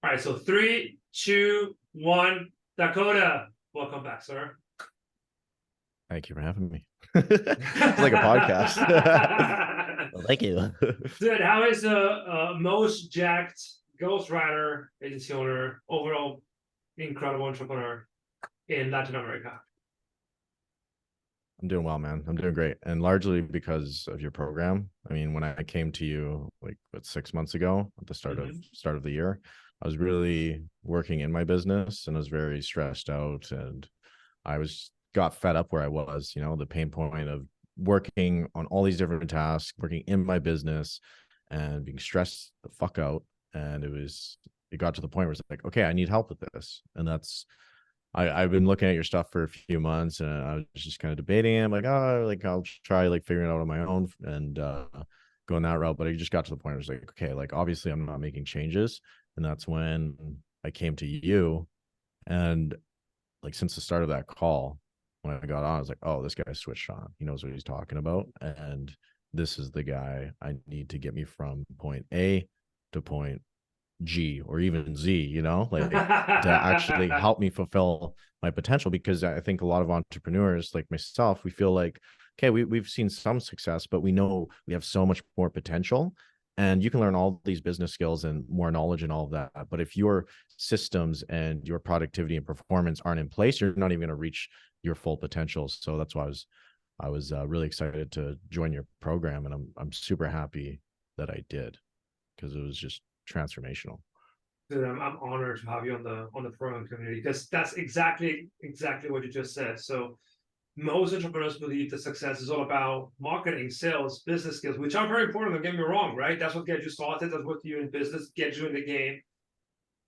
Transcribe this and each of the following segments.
All right, so 3, 2, 1. Dakota, welcome back, sir. Thank you for having me. It's like a podcast. Well, thank you. Dude, how is the most jacked ghostwriter, agency owner, overall incredible entrepreneur in Latin America? I'm doing well, man. I'm doing great. And largely because of your program. I mean, when I came to you like 6 months ago at the start of the year, I was really working in my business and I was very stressed out and I was got fed up where I was, the pain point of working on all these different tasks, working in my business and being stressed the fuck out. And it got to the point where it's like, okay, I need help with this. And I've been looking at your stuff for a few months and I was just kind of debating it. I'm like, oh, like I'll try like figuring it out on my own and going that route. But I just got to the point where it's like, okay, like obviously I'm not making changes. And that's when I came to you. And like since the start of that call, when I got on, I was like, oh, this guy switched on. He knows what he's talking about. And this is the guy I need to get me from point A to point G or even Z, like to actually help me fulfill my potential. Because I think a lot of entrepreneurs like myself, we feel like, okay, we've seen some success, but we know we have so much more potential. And you can learn all these business skills and more knowledge and all of that. But if your systems and your productivity and performance aren't in place, you're not even going to reach your full potential. So that's why I was really excited to join your program, and I'm super happy that I did because it was just transformational. Dude, I'm honored to have you on the program community because that's exactly what you just said. So most entrepreneurs believe that success is all about marketing, sales, business skills, which are very important. Don't get me wrong, right? That's what gets you started. That's what you in business gets you in the game.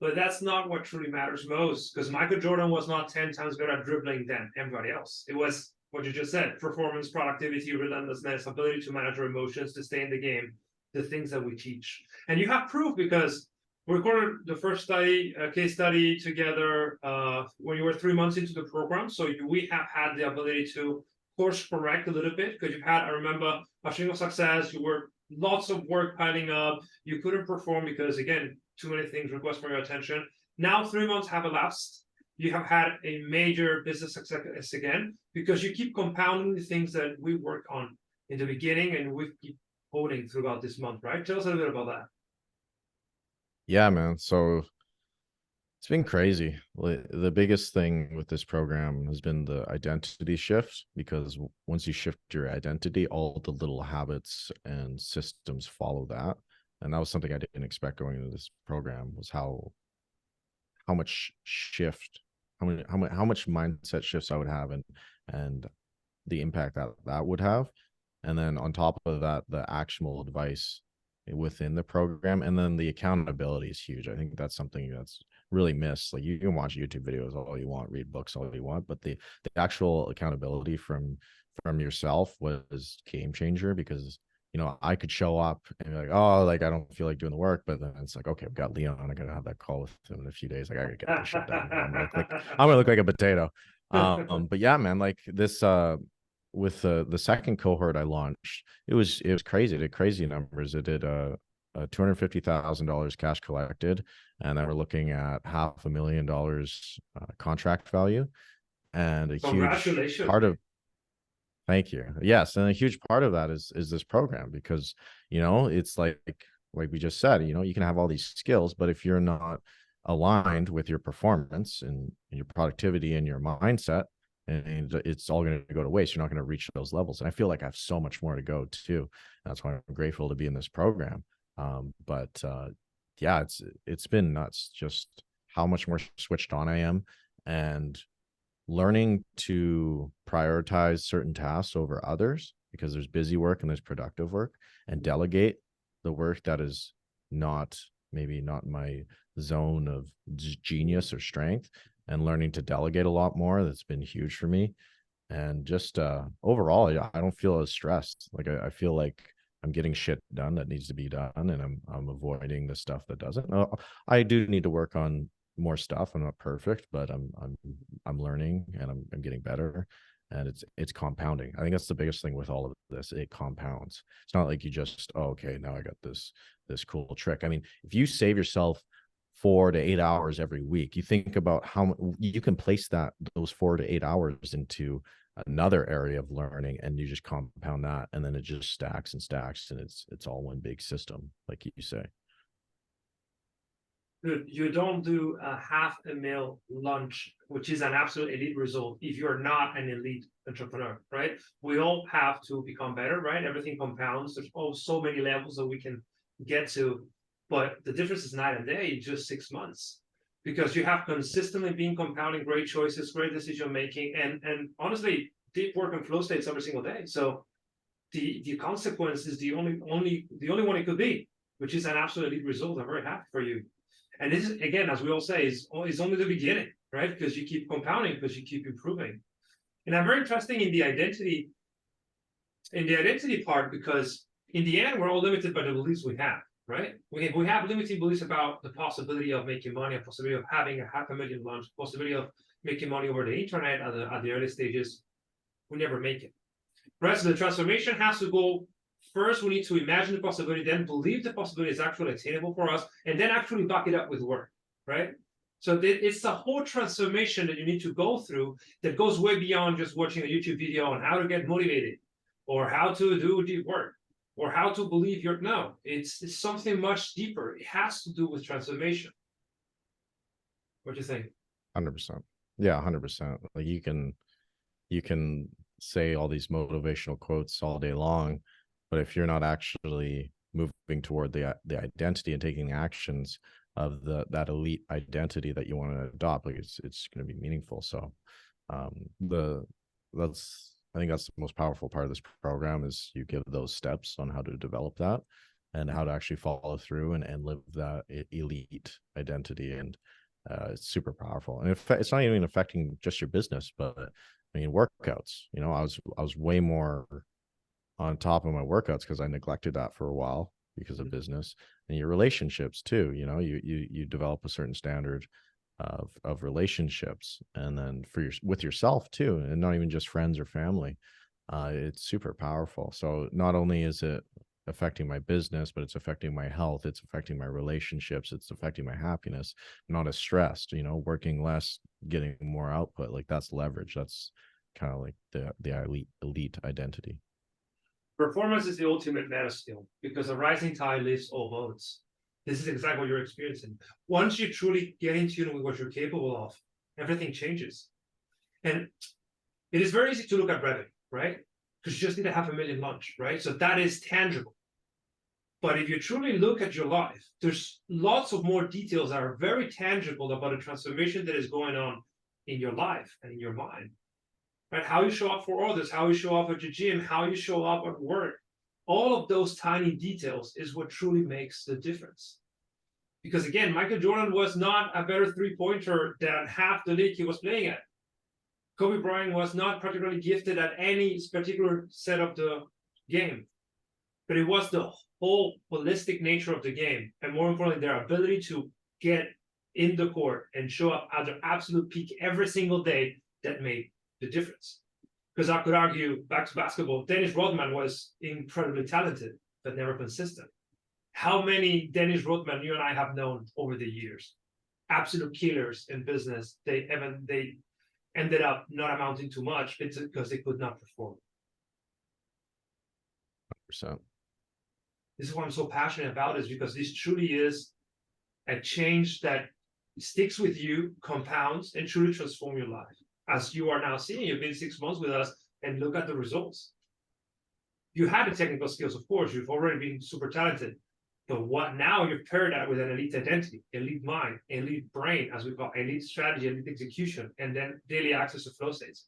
But that's not what truly matters most. Because Michael Jordan was not 10 times better at dribbling than everybody else. It was what you just said: performance, productivity, relentlessness, ability to manage our emotions, to stay in the game, the things that we teach. And you have proof because we recorded the first case study together when you were 3 months into the program. So we have had the ability to course correct a little bit because you've had, I remember, a string of success. You were lots of work piling up. You couldn't perform because, again, too many things request for your attention. Now 3 months have elapsed. You have had a major business success again because you keep compounding the things that we work on in the beginning and we keep holding throughout this month, right? Tell us a little bit about that. Yeah, man. So it's been crazy. The biggest thing with this program has been the identity shift, because once you shift your identity, all the little habits and systems follow that. And that was something I didn't expect going into this program, was how much shift, how much mindset shifts I would have, and the impact that would have. And then on top of that, the actionable advice within the program, and then the accountability is huge. I think that's something that's really missed. Like, you can watch YouTube videos all you want, read books all you want, but the actual accountability from yourself was game changer. Because I could show up and be like, oh, like I don't feel like doing the work, but then it's like, okay, I've got Leon, I gotta have that call with him in a few days, like I gotta get this shit done, I'm gonna look like a potato. But yeah, man, like this with the second cohort I launched, it was crazy. It did crazy numbers. It did $250,000 cash collected, and then we're looking at $500,000 contract value. And a huge Congratulations. part of thank you. Yes, and a huge part of that is this program, because it's like we just said, you can have all these skills, but if you're not aligned with your performance and your productivity and your mindset, and it's all going to go to waste. You're not going to reach those levels. And I feel like I have so much more to go too. That's why I'm grateful to be in this program. But yeah, it's been nuts just how much more switched on I am, and learning to prioritize certain tasks over others, because there's busy work and there's productive work, and delegate the work that is maybe not my zone of genius or strength, and learning to delegate a lot more. That's been huge for me. And just overall, I don't feel as stressed. Like I feel like I'm getting shit done that needs to be done, and I'm avoiding the stuff that doesn't. I do need to work on more stuff. I'm not perfect, but I'm learning, and I'm getting better, and it's compounding. I think that's the biggest thing with all of this. It compounds. It's not like you just, oh, okay, now I got this cool trick. I mean, if you save yourself 4 to 8 hours every week. You think about how you can place those 4 to 8 hours into another area of learning, and you just compound that, and then it just stacks and stacks, and it's all one big system, like you say. Dude, you don't do a half a meal lunch, which is an absolute elite result if you're not an elite entrepreneur, right? We all have to become better, right? Everything compounds. There's so many levels that we can get to, but the difference is night and day in just 6 months, because you have consistently been compounding great choices, great decision making, and honestly, deep work and flow states every single day. So the consequence is the only one it could be, which is an absolute elite result. I'm very happy for you. And this is, again, as we all say, is only the beginning, right? Because you keep compounding, because you keep improving. And I'm very interested in the identity part, because in the end, we're all limited by the beliefs we have, right? We have limiting beliefs about the possibility of making money, a possibility of having a $500,000 launch, possibility of making money over the internet at the early stages. We never make it. Right? So the transformation has to go. First, we need to imagine the possibility, then believe the possibility is actually attainable for us, and then actually back it up with work, right? So it's the whole transformation that you need to go through that goes way beyond just watching a YouTube video on how to get motivated, or how to do deep work, or how to believe no, it's something much deeper. It has to do with transformation. What do you think? 100%. Yeah, 100%. Like you can say all these motivational quotes all day long, but if you're not actually moving toward the identity and taking actions of that elite identity that you want to adopt, like it's going to be meaningful. So I think that's the most powerful part of this program, is you give those steps on how to develop that and how to actually follow through and live that elite identity. And it's super powerful. And it's not even affecting just your business, but I mean, workouts, I was way more on top of my workouts because I neglected that for a while because of business, and your relationships too. You develop a certain standard of relationships, and then with yourself too, and not even just friends or family. It's super powerful. So not only is it affecting my business, but it's affecting my health, it's affecting my relationships, it's affecting my happiness. I'm not as stressed, working less, getting more output. Like that's leverage. That's kind of like the elite identity. Performance is the ultimate meta skill, because a rising tide lifts all boats. This is exactly what you're experiencing. Once you truly get in tune with what you're capable of, everything changes. And it is very easy to look at revenue, right? Because you just need a $500,000 launch, right? So that is tangible. But if you truly look at your life, there's lots of more details that are very tangible about a transformation that is going on in your life and in your mind. Right? How you show up for others, how you show up at your gym, how you show up at work. All of those tiny details is what truly makes the difference. Because again, Michael Jordan was not a better three-pointer than half the league he was playing at. Kobe Bryant was not particularly gifted at any particular set of the game. But it was the whole holistic nature of the game, and more importantly, their ability to get in the court and show up at their absolute peak every single day that made the difference. Because I could argue, back to basketball, Dennis Rodman was incredibly talented, but never consistent. How many Dennis Rodman you and I have known over the years? Absolute killers in business. They ended up not amounting to much because they could not perform. 100%. This is what I'm so passionate about, is because this truly is a change that sticks with you, compounds, and truly transforms your life. As you are now seeing, you've been 6 months with us, and look at the results. You had the technical skills, of course. You've already been super talented. But what now? You've paired that with an elite identity, elite mind, elite brain, as we call it, elite strategy, elite execution, and then daily access to flow states.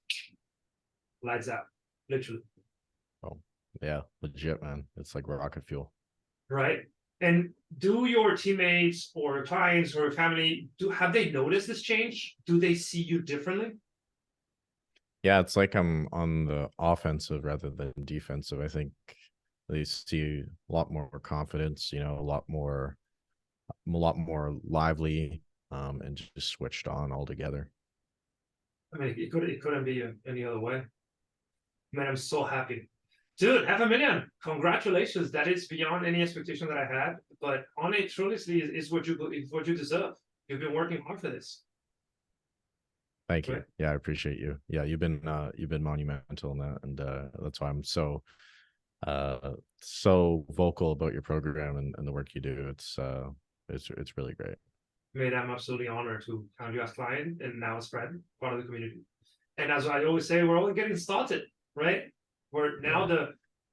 Lights out, literally. Oh, yeah, legit, man. It's like rocket fuel. Right. And do your teammates or clients or family, have they noticed this change? Do they see you differently? Yeah, it's like I'm on the offensive rather than defensive. I think they see a lot more confidence, a lot more lively, and just switched on altogether. I mean, it couldn't be any other way. Man, I'm so happy. Dude, 500,000. Congratulations. That is beyond any expectation that I had. But on it, truly is what you deserve. You've been working hard for this. Thank you. Right? Yeah, I appreciate you. Yeah, you've been monumental in that, and that's why I'm so vocal about your program and the work you do. It's really great. Mate, I'm absolutely honored to have you as client and now as friend, part of the community. And as I always say, we're only getting started, right? We're now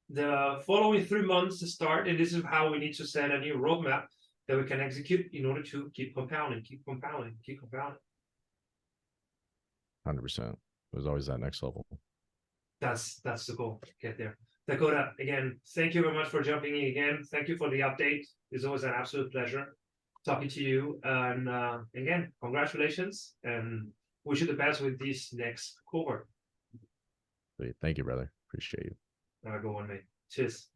the following 3 months to start, and this is how we need to set a new roadmap that we can execute in order to keep compounding, keep compounding, keep compounding. 100%. There's always that next level. That's the goal. Get there. Dakota, again, thank you very much for jumping in again. Thank you for the update. It's always an absolute pleasure talking to you. And again, congratulations and wish you the best with this next cohort. Sweet. Thank you, brother. Appreciate you. Have a good one, mate. Cheers.